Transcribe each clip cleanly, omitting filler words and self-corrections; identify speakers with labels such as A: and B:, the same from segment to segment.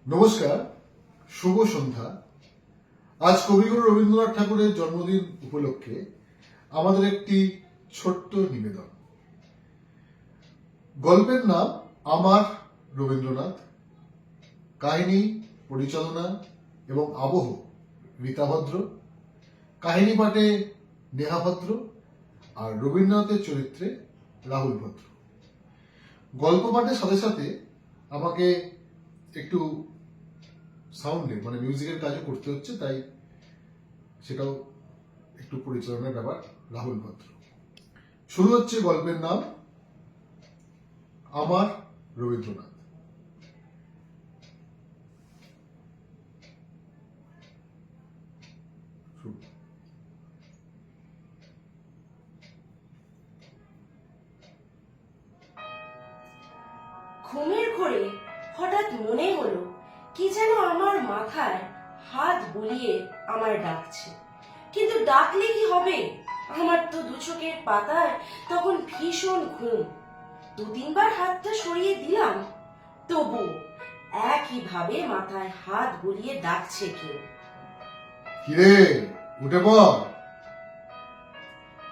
A: নমস্কার, শুভ সন্ধ্যা। আজ কবিগুরু রবীন্দ্রনাথ ঠাকুরের জন্মদিন উপলক্ষে আমাদের একটি ছোট্ট নিবেদন। গল্পের নাম আমার রবীন্দ্রনাথ। কাহিনী, পরিচালনা এবং আবহ রীতা ভদ্র। কাহিনী পাঠে নেহা ভদ্র আর রবীন্দ্রনাথের চরিত্রে রাহুল ভদ্র। গল্প পাঠের সাথে সাথে আমাকে একটু সাউন্ডের মিউজিকের কাজও করতে হচ্ছে, তাই সেটাও একটু পরিচালনার ব্যাপার রাহুল ভদ্র। শুরু হচ্ছে গল্পের নাম আমার রবীন্দ্রনাথ।
B: ঘুমের ঘোরে হঠাৎ মনে হলো কি যেন আমার মাথায় হাত বুলিয়ে আমায় ডাকছে। কিন্তু ডাকলে কি হবে, আমার তো দু চোখের পাতায় তখন ভীষণ ঘুম। দু তিনবার হাতটা সরিয়ে দিলাম, তবু একইভাবে মাথায় হাত বুলিয়ে ডাকছে কেউ।
A: কিরে, উঠে পড়।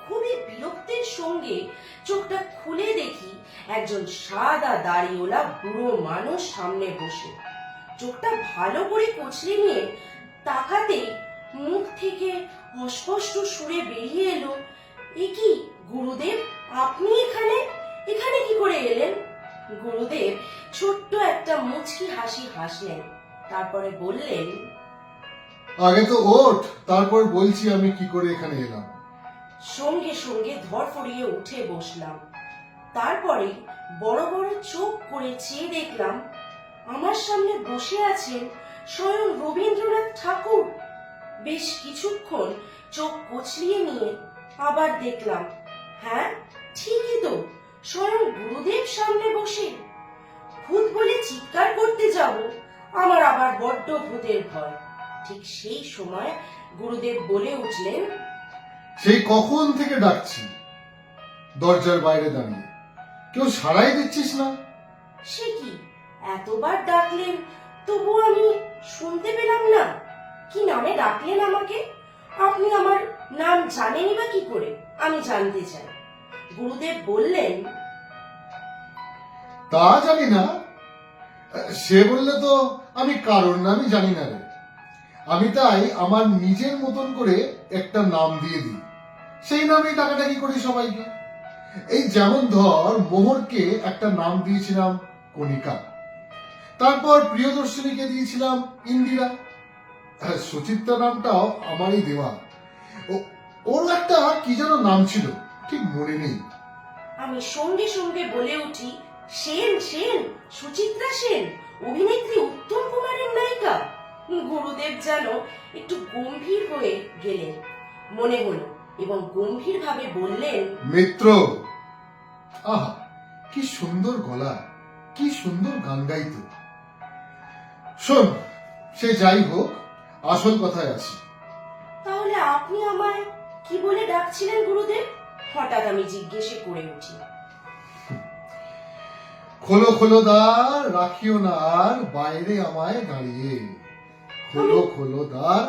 B: খুবই বিরক্তির সঙ্গে চোখটা খুলে দেখি একজন সাদা দাড়িওয়ালা বুড়ো মানুষ সামনে বসে। চোখটা ভালো করে কচলে নিয়ে তাকাতেই মুখ থেকে অস্পষ্ট সুরে বেরিয়ে এলো, এ কি গুরুদেব, আপনি এখানে এখানে কি করে এলেন? গুরুদেব ছোট্ট একটা মুচকি হাসি হাসলেন, তারপরে বললেন,
A: আগে তো ওঠ, তারপর বলছি আমি কি করে এখানে এলাম।
B: সঙ্গে সঙ্গে ধরফড়িয়ে উঠে বসলাম। তারপরে বড় বড় চোখ করে চেয়ে দেখলাম আমার সামনে বসে আছেন স্বয়ং রবীন্দ্রনাথ ঠাকুর। বেশ কিছুক্ষণ চোখ কচলিয়ে নিয়ে আবার দেখলাম, হ্যাঁ ঠিকই তো, স্বয়ং গুরুদেব সামনে বসে। ভূত বলে চিৎকার করতে যাব, আমার আবার বড্ড ভূতের ভয়। ঠিক সেই সময় গুরুদেব বলে উঠলেন,
A: সেই কখন থেকে ডাকছি দরজার বাইরে দাঁড়িয়ে, কেউ সাড়াই দিচ্ছিস না।
B: সে কি, এতবার ডাকলেন তবু আমি শুনতে পেলাম না? কি নামে ডাকলেন আমাকে? আপনি আমার নাম জানেনই বা কি করে, আমি জানতে চাই। গুরুদেব বললেন,
A: তা জানি না, সে বললে তো আমি কারোর নামই জানি না রে। আমি তাই আমার নিজের মতন করে একটা নাম দিয়ে দিই, সেই নামেই ডাকাডাকি করি সবাইকে। এই যেমন ধর, মোহরকে একটা নাম দিয়েছিলাম কণিকা, তারপর প্রিয়দর্শিনীকে দিয়েছিলাম ইন্দিরা, আর সুচিত্রা নামটাও আমারই দেওয়া। ওর একটা কি যেন নাম ছিল, ঠিক মনে নেই।
B: আমি সঙ্গে সঙ্গে বলে উঠি, সেন, সেন, সুচিত্রা সেন, অভিনেত্রী উত্তম কুমারের নায়িকা। গুরুদেব যেন একটু গম্ভীর হয়ে গেলেন মনে হলো, এবং গম্ভীর ভাবে বললেন,
A: মিত্র। আহা, কি সুন্দর গলা, কি সুন্দর গান গাইতো। শোন, সে যাই হোক, আসল কথায় আসি।
B: তাহলে আপনি আমায় কি বলে ডাকছিলেন গুরুদেব? হঠাৎ আমি জিজ্ঞেসে করে উঠি।
A: খোলো খোলো দ্বার, রাখিও না আর বাইরে আমায় দাঁড়িয়ে। খোলো খোলো দ্বার,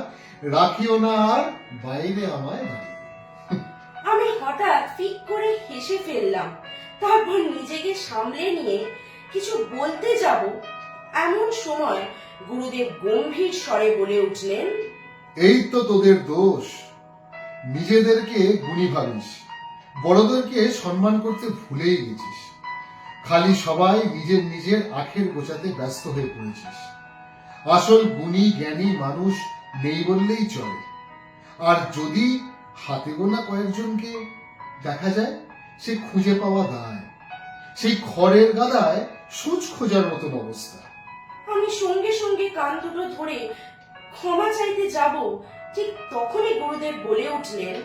A: রাখিও না আর বাইরে আমায় দাঁড়িয়ে।
B: আমি হঠাৎ ফিক করে হেসে ফেললাম। তারপর নিজেকে সামলে নিয়ে কিছু বলতে যাব, এমন সময় গুরুদেব গম্ভীর স্বরে বলে উঠলেন,
A: এই তো তোদের দোষ, নিজেদেরকে গুণী ভাবিস, বড়দেরকে সম্মান করতে ভুলেই গেছিস। খালি সবাই নিজের নিজের আখের গোছাতে ব্যস্ত হয়ে পড়েছিস। আসল গুণী জ্ঞানী মানুষ নেই বললেই চলে, আর যদি হাতে গোনা কয়েকজনকে দেখা যায়, সে খুঁজে পাওয়া দায়। সেই খড়ের গাদায় সূচ খোঁজার মতন অবস্থা।
B: আমি সঙ্গে সঙ্গে কান দুটো ধরে ক্ষমা চাইতে যাব, ঠিক তখনই গুরুদেব বলে উঠলেন,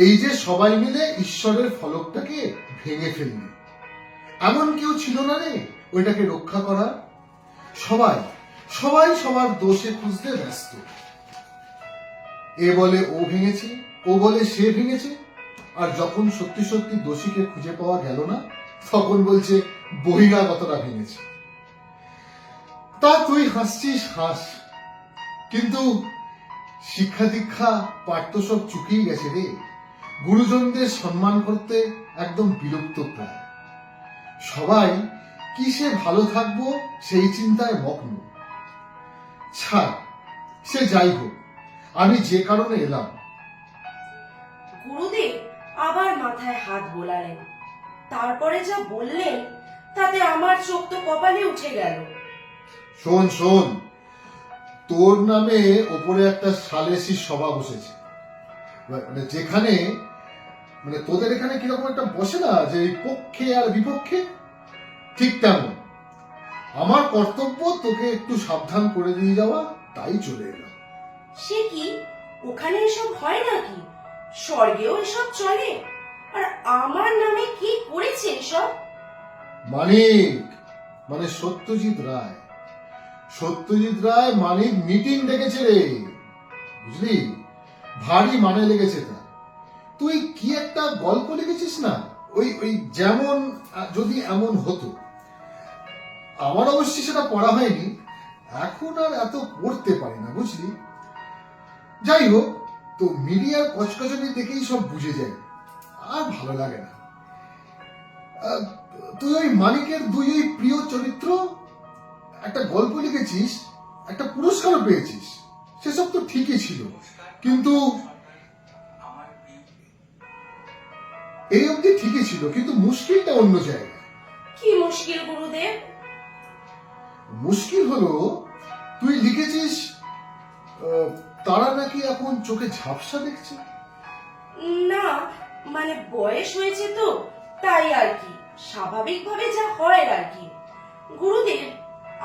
A: এই যে সবাই মিলে ঈশ্বরের ফলকটাকে ভেঙে ফেললি, এমন কেউ ছিল না রে ওইটাকে রক্ষা করা। সবাই সবাই সবার দোষে খুঁজতে ব্যস্ত। এ বলে ও ভেঙেছে, ও বলে সে ভেঙেছে, আর যখন সত্যি সত্যি দোষীকে খুঁজে পাওয়া গেল না, তখন বলছে বহিরাগতরা ভেঙেছে। তা তুই হাসছিস হাস, কিন্তু শিক্ষা দীক্ষা পাঠ তো সব চুকিয়ে গেছে রে। গুরুজনদের সম্মান করতে একদম বিলুপ্ত প্রায়। সবাই কিসে ভালো থাকবো সেই চিন্তায় মগ্ন। ছাড়, সে যাই হোক, আমি যে কারণে এলাম।
B: গুরুদেব আবার মাথায় হাত বোলালেন। তারপরে যা বললেন তাতে আমার চোখ তো কপালে উঠে গেল।
A: শোন শোন, তোর নামে ওপরে একটা সালিসি সভা বসেছে। মানে যেখানে, মানে তোদের এখানে কিরকম একটা বসে না, যে এই পক্ষে আর বিপক্ষে, ঠিক তেমন আমার কর্তব্য তোকে একটু সাবধান করে দিয়ে যাওয়া, তাই চলে এলাম।
B: সে কি, ওখানে এসব হয় নাকি? স্বর্গেও এসব চলে? আর আমার নামে কি করেছে এসব?
A: মানিক, মানে সত্যজিৎ রায়, সত্যজিৎ রায় মানিক মিটিং ডেকেছে রে, বুঝলি? ভারী মানে লেগেছে তার। তুই কি একটা গল্প লিখেছিস না, ওই ওই যেমন যদি এমন হতো। আমার অবশ্যই সেটা পড়া হয়নি, এখন আর এত পড়তে পারি না, বুঝলি? যাই হোক, তো মিডিয়ার কচকচানি দেখেই সব বুঝে যায়, আর ভালো লাগে না। আহ, তুই ওই মানিকের দুই ওই প্রিয় চরিত্র, একটা গল্প লিখেছিস, একটা পুরস্কারও পেয়েছিস, সেসব তো ঠিকই ছিল, কিন্তু এই অবধি ঠিকই ছিল, কিন্তু মুশকিলটা অন্য জায়গায়।
B: কি মুশকিল গুরুদেব?
A: মুশকিল হলো, তুই লিখেছিস তারা নাকি এখন চোখে ঝাপসা দেখছে।
B: না, মানে বয়স হয়েছে তো, তাই আর কি, স্বাভাবিকভাবে যা হয় আর কি। গুরুদেব,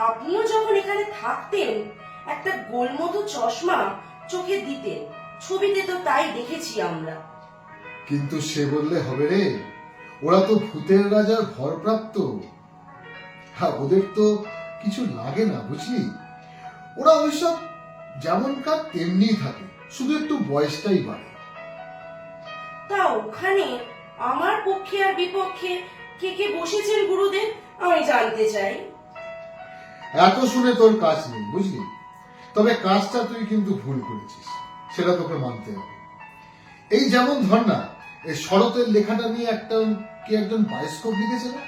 B: আপনিও যখন এখানে থাকতেন একটা গোলমতো চশমা চোখে দিতেন, ছবিতে তো তাই দেখেছি আমরা।
A: কিন্তু সে বললে হবে রে, ওরা তো ভূতের রাজার ভরপ্রাপ্ত। হ্যাঁ, ওদের তো কিছু লাগে না, বুঝলি? ওরা ওইসব যেমনকার তেমনি থাকে, শুধু একটু বয়সটাই বাড়ে।
B: তা ওখানে আমার পক্ষে আর বিপক্ষে কে কে বসেছেন গুরুদেব, আমি জানতে চাই।
A: এত শুনে তোর কাজ নেই, বুঝলি? তবে কাজটা তুই কিন্তু ভুল করেছিস, সেটা তোকে মানতে হবে। এই যেমন ধর না, এই শরতের লেখাটা নিয়ে একজন বায়োস্কোপ লিখেছে না,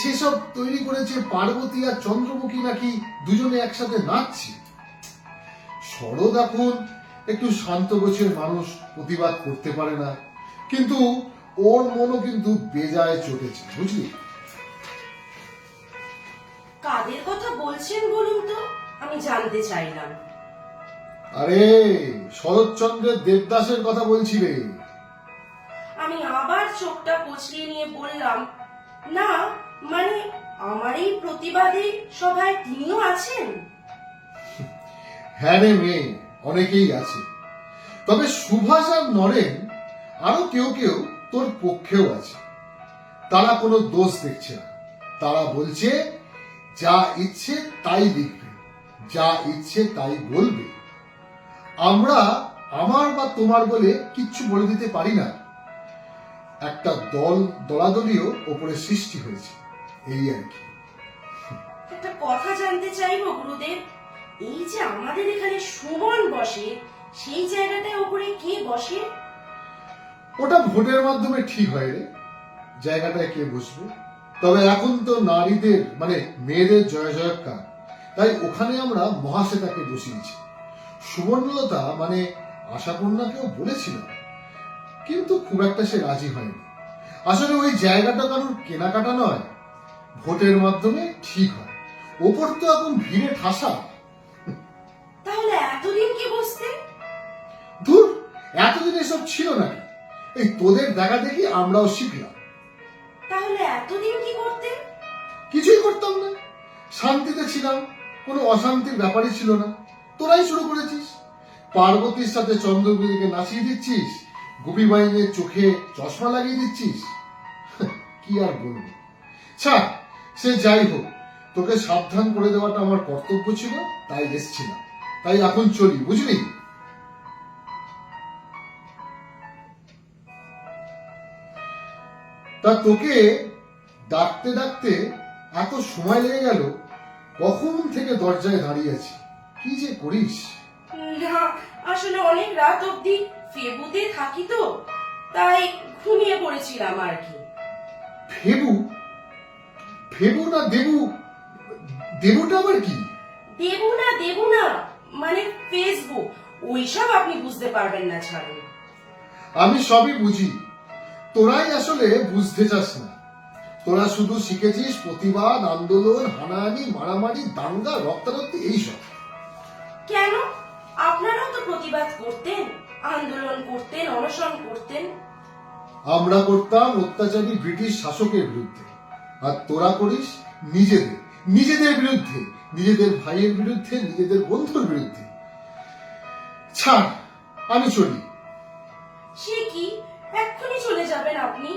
A: সেসব তৈরি করেছে পার্বতী আর চন্দ্রমুখী নাকি দুজনে একসাথে নাচছে। শরৎ এখন একটু শান্ত গোছের মানুষ, প্রতিবাদ করতে পারে না, কিন্তু ওর মনও কিন্তু বেজায় চটেছে, বুঝলি?
B: কাদের কথা বলছেন বলুন তো, আমি জানতে চাইলাম।
A: আরে শরৎচন্দ্রের দেবদাসের কথা বলছি রে।
B: আমি আবার চোখটা কচলিয়ে নিয়ে বললাম, না মানে আমার এই প্রতিবাদী সভায় তিনিও আছেন?
A: হ্যাঁ রে মেয়ে, অনেকেই আছে, তবে সুভাষ আর নরেন আরো কেউ কেউ তোর পক্ষেও আছে। তারা কোনো দোষ দেখছে না, তারা বলছে যা ইচ্ছে তাই লিখবে, যা ইচ্ছে তাই বলবে। আমরা আমার বা তোমার বলে কিচ্ছু বলে দিতে পারি না। একটা দলাদলিও ওপরে সৃষ্টি হয়েছে, এই আর কি।
B: একটা কথা জানতে চাইবো গুরুদেব, এই যে আমাদের এখানে সুমন বসে, সেই জায়গাটায় ওপরে কে বসে?
A: ওটা ভোটের মাধ্যমে ঠিক হয় রে, জায়গাটায় কে বসবে। তবে এখন তো নারীদের মানে মেয়েদের জয় জয়কার, তাই ওখানে আমরা মহাশ্বেতাকে বসিয়েছি। সুবর্ণলতা মানে আশাপূর্ণাকেও বলেছিলাম, কিন্তু খুব একটা সে রাজি হয়নি। আসলে ওই জায়গাটা কারোর কেনাকাটা নয়, ভোটের মাধ্যমে ঠিক হয়। ওপর তো এখন ভিড়ে ঠাসা।
B: তাহলে এতদিন কি বসতেন?
A: ধুর, এতদিন এসব ছিল নাকি? এই তোদের দেখা দেখি আমরাও শিখলাম।
B: তাহলে এতদিন কি করতেন?
A: কিছুই করতাম না, শান্তিতে ছিলাম, কোনো অশান্তির ব্যাপারই ছিল না। তোরাই শুরু করেছিস, পার্বতীর সাথে চন্দ্রপুরীকে নাচিয়ে দিচ্ছিস, গোপী বাইনের চোখে চশমা লাগিয়ে দিচ্ছিস। কি আর বলবো, ছাড়, সে যাই হোক, তোকে সাবধান করে দেওয়াটা আমার কর্তব্য ছিল, তাই এসছিলাম। তাই এখন চলি, বুঝলি? তা তোকে ডাকতে ডাকতে এত সময় লেগে গেল, কখন থেকে দরজায় দাঁড়িয়ে আছি, কি যে করিস?
B: না, আসলে অনেক রাত অবধি ফেবুতে থাকি তো, তাই ঘুমিয়ে পড়েছিলাম আর কি।
A: ফেবু? ফেবু না দেবু? দেবুটা আবার কি?
B: দেবু না, মানে ফেসবুক। ওইসব আপনি বুঝতে পারবেন না, ছাড়ুন।
A: আমি সবই বুঝি, তোরাই আসলে বুঝতে চাস না। তোরা শুধু শিখেছিস প্রতিবাদ, আন্দোলন, হানাহানি, মারামারি, দাঙ্গা, রক্তারক্তি, এইসব।
B: কেন? আপনারাও তো প্রতিবাদ করতেন, আন্দোলন করতেন, অনশন করতেন।
A: আমরা করতাম অত্যাচারী ব্রিটিশ শাসকের বিরুদ্ধে, আর তোরা করিস নিজেদের বিরুদ্ধে, নিজেদের ভাইয়ের বিরুদ্ধে, নিজেদের বন্ধুর বিরুদ্ধে। ছাড়, আমি চলি।
B: সে কি, এক্ষুনি চলে যাবেন আপনি?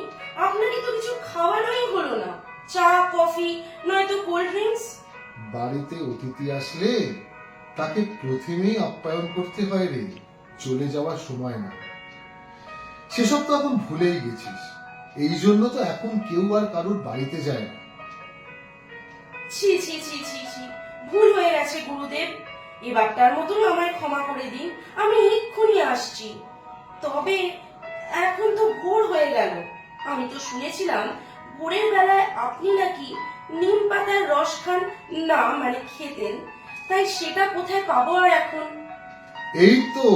B: আপনাকে তো কিছু খাওয়ানোই হলো না। চা, কফি, নয়তো কোল্ড ড্রিঙ্কস।
A: বাড়িতে অতিথি আসলে তাকে প্রথমেই আপ্যায়ন করতে হয় রে, চলে যাওয়ার সময় না। সেসব তো এখন ভুলেই গেছিস। এই জন্য তো এখন কেউ আর কারোর বাড়িতে যায় না।
B: ছি ছি ছি ছি ছি, ভুল হয়ে গেছে গুরুদেব। এবারটার মতন আমায় ক্ষমা করে দিন, আমি এক্ষুনি আসছি। তবে এখন তো ভোর হয়ে গেল। আমি তো শুনেছিলাম ভোরের বেলায় আপনি নাকি নিম পাতার রস খান, না মানে খেতেন। তাই সেটা কোথায় পাবো আর এখন?
A: এই তো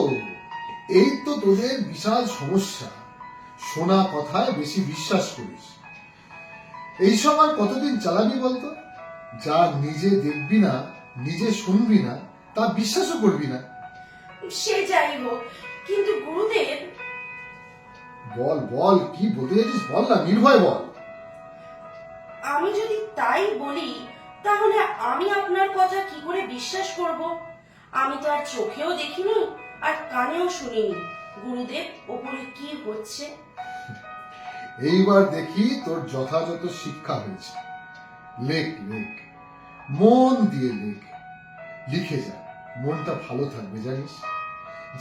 A: এই তো তোদের বিশাল সমস্যা। শোনা কথায় বেশি বিশ্বাস করিস। এইসব আর কতদিন চালাবি বলতো? যা নিজে দেখবি না, নিজে শুনবি না, তা বিশ্বাসও করবি না।
B: সে যাই হোক, কিন্তু গুরুদেব,
A: বল বল, কি বলতে চাইছিস বল না, নির্ভয় বল।
B: আমি যদি তাই বলি তাহলে আমি আপনার কথা কি করে বিশ্বাস করব? আমি তো আর চোখেও দেখিনি আর কানেও শুনিনি গুরুদেব ওপরে কি হচ্ছে।
A: এইবার দেখি তোর যথাযথ শিক্ষা হয়েছে। লেখ লেখ, মন দিয়ে লেখ। লিখে যা, মনটা ভালো থাকবে জানিস।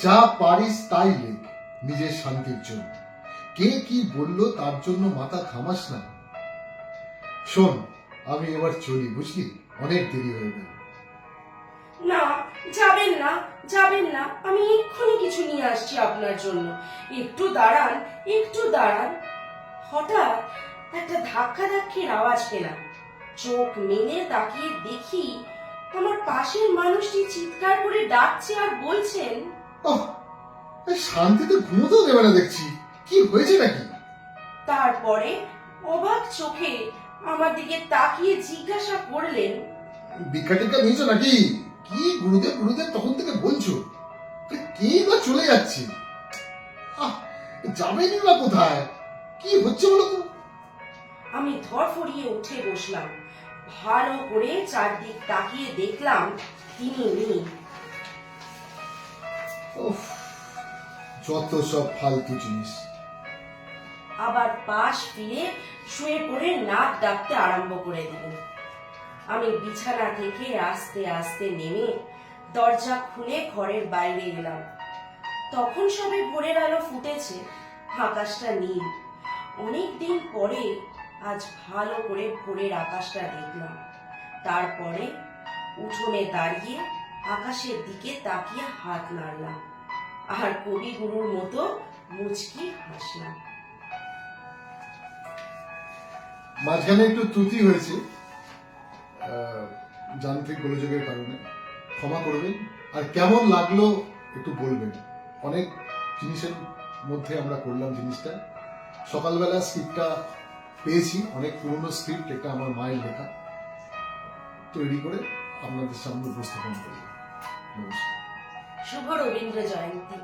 A: যা পারিস তাই লেখ, নিজের শান্তির জন্য। কে কি বললো তার জন্য মাথা ঘামাস না। শোন, আমি এবার চলি, বুঝলি? অনেক দেরি হয়ে গেল।
B: না, যাবেন না, যাবেন না, আমি এক্ষুনি কিছু নিয়ে আসছি আপনার জন্য। একটু দাঁড়ান, একটু দাঁড়ান। হঠাৎ একটা ধাক্কাধাক্কির আওয়াজ পেলাম। চোখ মেলে তাকিয়ে দেখি আমার পাশের মানুষটি চিৎকার করে ডাকছে আর বলছেন।
A: ওহ, শান্তিতে ঘুমোতেও দেবে না দেখছি। কি হয়েছে নাকি?
B: তারপরে অবাক চোখে আমার দিকে তাকিয়ে জিজ্ঞাসা করলেন,
A: ভিক্ষা টিক্ষা নিয়েছো নাকি? কি গুরুদেব গুরুদেব তখন থেকে বলছো, কে বা চলে যাচ্ছে? আহ, যাবেনি বা কোথায়? কি হচ্ছে বলো তো?
B: আমি ধরফড়িয়ে উঠে বসলাম। ভালো করে চারদিক তাকিয়ে দেখলাম তিনি নেই।
A: উফ, যত সব ফালতু জিনিস।
B: আবার পাশ ফিরে শুয়ে পড়ে নাক ডাকতে আরম্ভ করে দিলেন। আমি বিছানা থেকে আস্তে আস্তে নেমে দরজা খুলে ঘরের বাইরে এলাম। তখন সবে ভোরের আলো ফুটেছে, আকাশটা নীল। অনেকদিন পরে আজ ভালো করে ভোরের আকাশটা দেখলাম। তারপরে উঠোনে দাঁড়িয়ে আকাশের দিকে তাকিয়ে হাত নাড়লাম আর কবিগুরুর মতো মুচকি হাসলাম।
A: মাঝখানে একটু ত্রুটি হয়েছে, যান্ত্রিক গোলযোগের কারণে ক্ষমা করবেন। আর কেমন লাগলো একটু বলবেন। অনেক জিনিসের মধ্যে আমরা করলাম জিনিসটা। সকালবেলা স্ক্রিপ্টটা পেয়েছি, অনেক পুরনো স্ক্রিপ্ট, এটা আমার মায়ের লেখা, তৈরি করে আপনাদের সামনে উপস্থাপন করলাম। নমস্কার।
B: শুভ রবীন্দ্র জয়ন্তী।